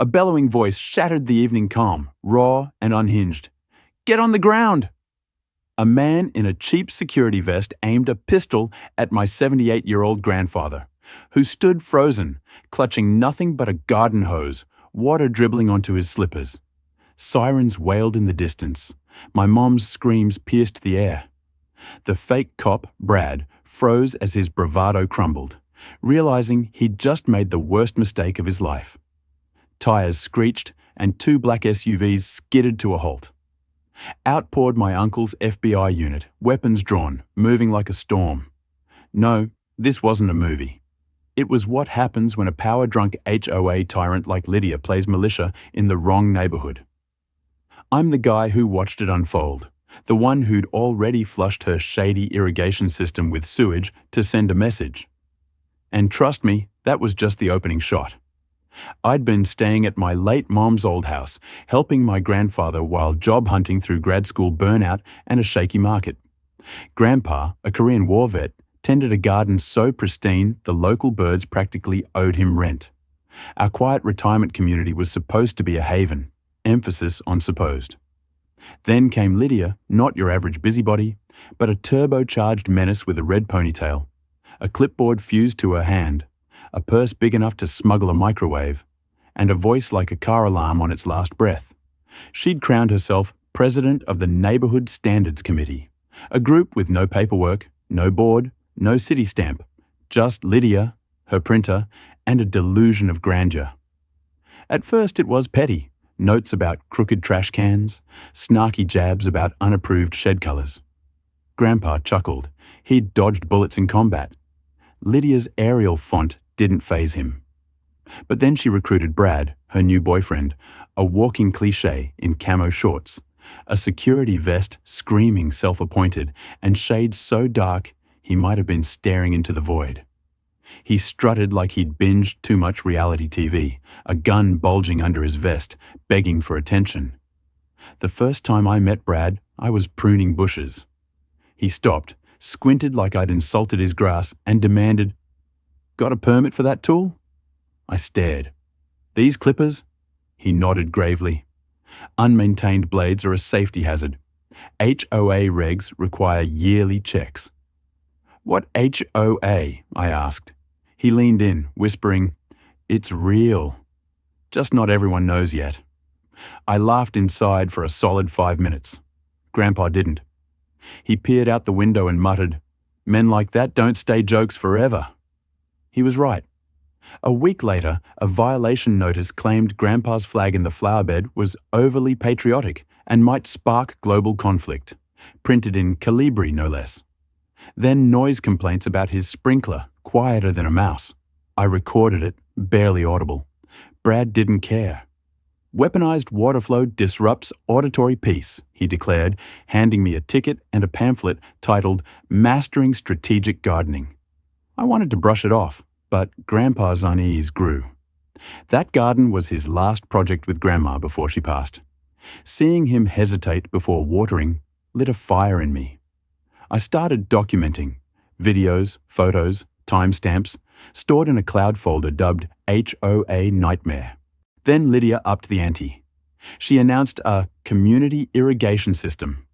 A bellowing voice shattered the evening calm, raw and unhinged. "Get on the ground!" A man in a cheap security vest aimed a pistol at my 78-year-old grandfather, who stood frozen, clutching nothing but a garden hose, water dribbling onto his slippers. Sirens wailed in the distance. My mom's screams pierced the air. The fake cop, Brad, froze as his bravado crumbled, realizing he'd just made the worst mistake of his life. Tires screeched, and 2 black SUVs skidded to a halt. Out poured my uncle's FBI unit, weapons drawn, moving like a storm. No, this wasn't a movie. It was what happens when a power-drunk HOA tyrant like Lydia plays militia in the wrong neighborhood. I'm the guy who watched it unfold, the one who'd already flushed her shady irrigation system with sewage to send a message. And trust me, that was just the opening shot. I'd been staying at my late mom's old house, helping my grandfather while job hunting through grad school burnout and a shaky market. Grandpa, a Korean War vet, tended a garden so pristine the local birds practically owed him rent. Our quiet retirement community was supposed to be a haven, emphasis on supposed. Then came Lydia, not your average busybody, but a turbocharged menace with a red ponytail, a clipboard fused to her hand, a purse big enough to smuggle a microwave, and a voice like a car alarm on its last breath. She'd crowned herself president of the Neighborhood Standards Committee, a group with no paperwork, no board, no city stamp, just Lydia, her printer, and a delusion of grandeur. At first it was petty, notes about crooked trash cans, snarky jabs about unapproved shed colors. Grandpa chuckled. He'd dodged bullets in combat. Lydia's Arial font didn't faze him. But then she recruited Brad, her new boyfriend, a walking cliché in camo shorts, a security vest screaming self-appointed, and shades so dark he might have been staring into the void. He strutted like he'd binged too much reality TV, a gun bulging under his vest, begging for attention. The first time I met Brad, I was pruning bushes. He stopped, squinted like I'd insulted his grass, and demanded, "Got a permit for that tool?" I stared. "These clippers?" He nodded gravely. "Unmaintained blades are a safety hazard. HOA regs require yearly checks." "What HOA?" I asked. He leaned in, whispering, "It's real. Just not everyone knows yet." I laughed inside for a solid 5 minutes. Grandpa didn't. He peered out the window and muttered, "Men like that don't stay jokes forever." He was right. A week later, a violation notice claimed Grandpa's flag in the flower bed was overly patriotic and might spark global conflict, printed in Calibri no less. Then noise complaints about his sprinkler, quieter than a mouse. I recorded it, barely audible. Brad didn't care. "Weaponized water flow disrupts auditory peace," he declared, handing me a ticket and a pamphlet titled Mastering Strategic Gardening. I wanted to brush it off, but Grandpa's unease grew. That garden was his last project with Grandma before she passed. Seeing him hesitate before watering lit a fire in me. I started documenting videos, photos, timestamps, stored in a cloud folder dubbed HOA Nightmare. Then Lydia upped the ante. She announced a community irrigation system.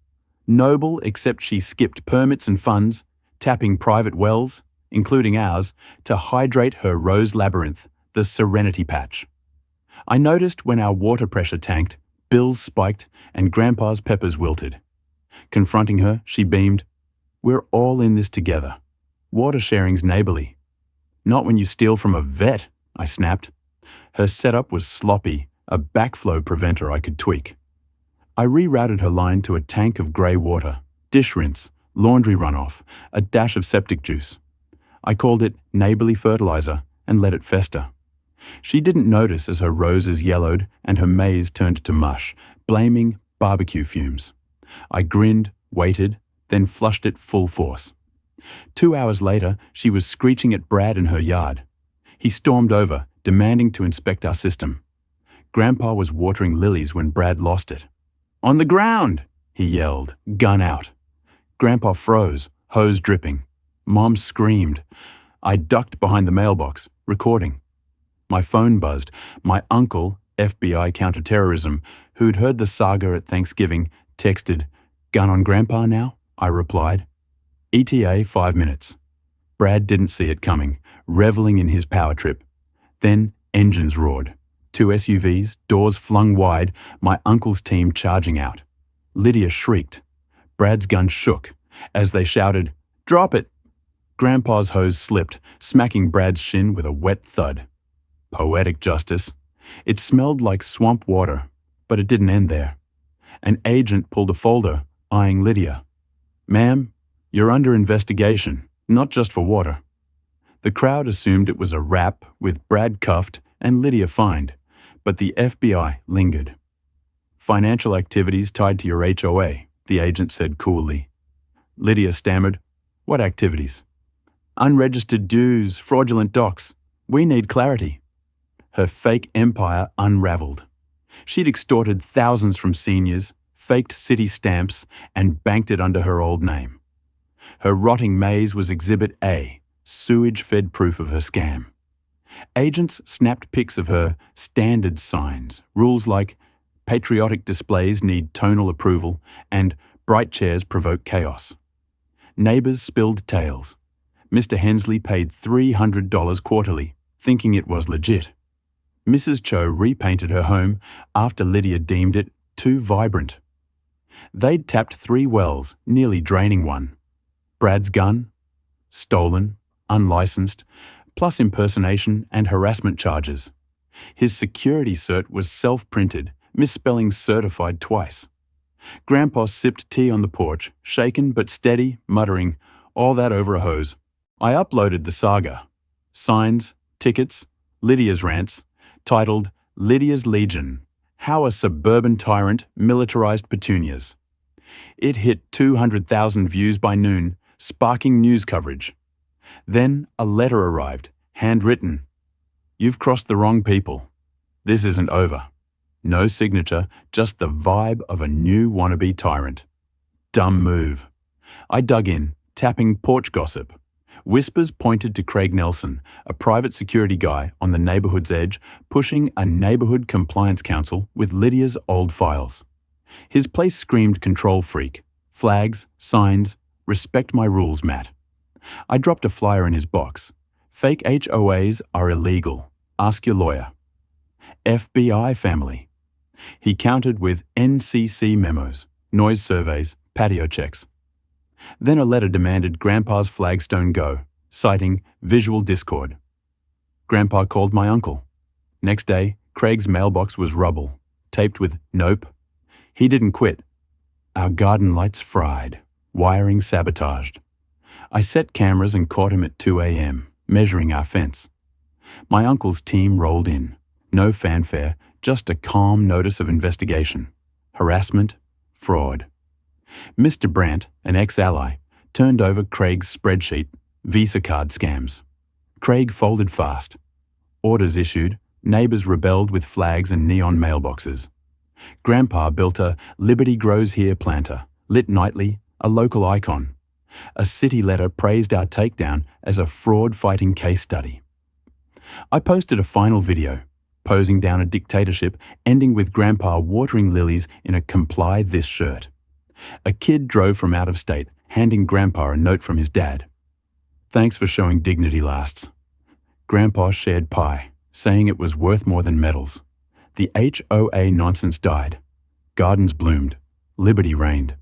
Noble, except she skipped permits and funds, tapping private wells, including ours, to hydrate her rose labyrinth, the Serenity Patch. I noticed when our water pressure tanked, bills spiked, and Grandpa's peppers wilted. Confronting her, she beamed, "We're all in this together. Water sharing's neighborly." "Not when you steal from a vet," I snapped. Her setup was sloppy, a backflow preventer I could tweak. I rerouted her line to a tank of grey water, dish rinse, laundry runoff, a dash of septic juice. I called it neighborly fertilizer and let it fester. She didn't notice as her roses yellowed and her maize turned to mush, blaming barbecue fumes. I grinned, waited, then flushed it full force. 2 hours later, she was screeching at Brad in her yard. He stormed over, demanding to inspect our system. Grandpa was watering lilies when Brad lost it. "On the ground!" he yelled, gun out. Grandpa froze, hose dripping. Mom screamed. I ducked behind the mailbox, recording. My phone buzzed. My uncle, FBI counterterrorism, who'd heard the saga at Thanksgiving, texted, "Gun on Grandpa now?" I replied. ETA 5 minutes. Brad didn't see it coming, reveling in his power trip. Then engines roared. 2 SUVs, doors flung wide, my uncle's team charging out. Lydia shrieked. Brad's gun shook as they shouted, "Drop it!" Grandpa's hose slipped, smacking Brad's shin with a wet thud. Poetic justice. It smelled like swamp water, but it didn't end there. An agent pulled a folder, eyeing Lydia. "Ma'am, you're under investigation, not just for water." The crowd assumed it was a rap with Brad cuffed and Lydia fined, but the FBI lingered. "Financial activities tied to your HOA," the agent said coolly. Lydia stammered, "What activities?" "Unregistered dues, fraudulent docs. We need clarity." Her fake empire unraveled. She'd extorted thousands from seniors, faked city stamps, and banked it under her old name. Her rotting maze was Exhibit A, sewage-fed proof of her scam. Agents snapped pics of her standard signs, rules like patriotic displays need tonal approval and bright chairs provoke chaos. Neighbors spilled tales. Mr. Hensley paid $300 quarterly, thinking it was legit. Mrs. Cho repainted her home after Lydia deemed it too vibrant. They'd tapped 3 wells, nearly draining one. Brad's gun? Stolen, unlicensed, plus impersonation and harassment charges. His security cert was self-printed, misspelling certified twice. Grandpa sipped tea on the porch, shaken but steady, muttering, "All that over a hose." I uploaded the saga. Signs, tickets, Lydia's rants, titled Lydia's Legion, How a Suburban Tyrant Militarized Petunias. It hit 200,000 views by noon, sparking news coverage. Then a letter arrived, handwritten. "You've crossed the wrong people. This isn't over." No signature, just the vibe of a new wannabe tyrant. Dumb move. I dug in, tapping porch gossip. Whispers pointed to Craig Nelson, a private security guy on the neighborhood's edge, pushing a neighborhood compliance council with Lydia's old files. His place screamed control freak. Flags, signs, respect my rules, Matt. I dropped a flyer in his box. Fake HOAs are illegal. Ask your lawyer. FBI family. He countered with NCC memos, noise surveys, patio checks. Then a letter demanded Grandpa's flagstone go, citing visual discord. Grandpa called my uncle. Next day, Craig's mailbox was rubble, taped with "Nope." He didn't quit. Our garden lights fried, wiring sabotaged. I set cameras and caught him at 2 a.m., measuring our fence. My uncle's team rolled in. No fanfare, just a calm notice of investigation. Harassment, fraud. Mr. Brandt, an ex-ally, turned over Craig's spreadsheet, Visa card scams. Craig folded fast. Orders issued, neighbors rebelled with flags and neon mailboxes. Grandpa built a Liberty Grows Here planter, lit nightly, a local icon. A city letter praised our takedown as a fraud-fighting case study. I posted a final video, posing down a dictatorship, ending with Grandpa watering lilies in a "Comply This" shirt. A kid drove from out of state, handing Grandpa a note from his dad. "Thanks for showing dignity lasts." Grandpa shared pie, saying it was worth more than medals. The HOA nonsense died. Gardens bloomed. Liberty reigned.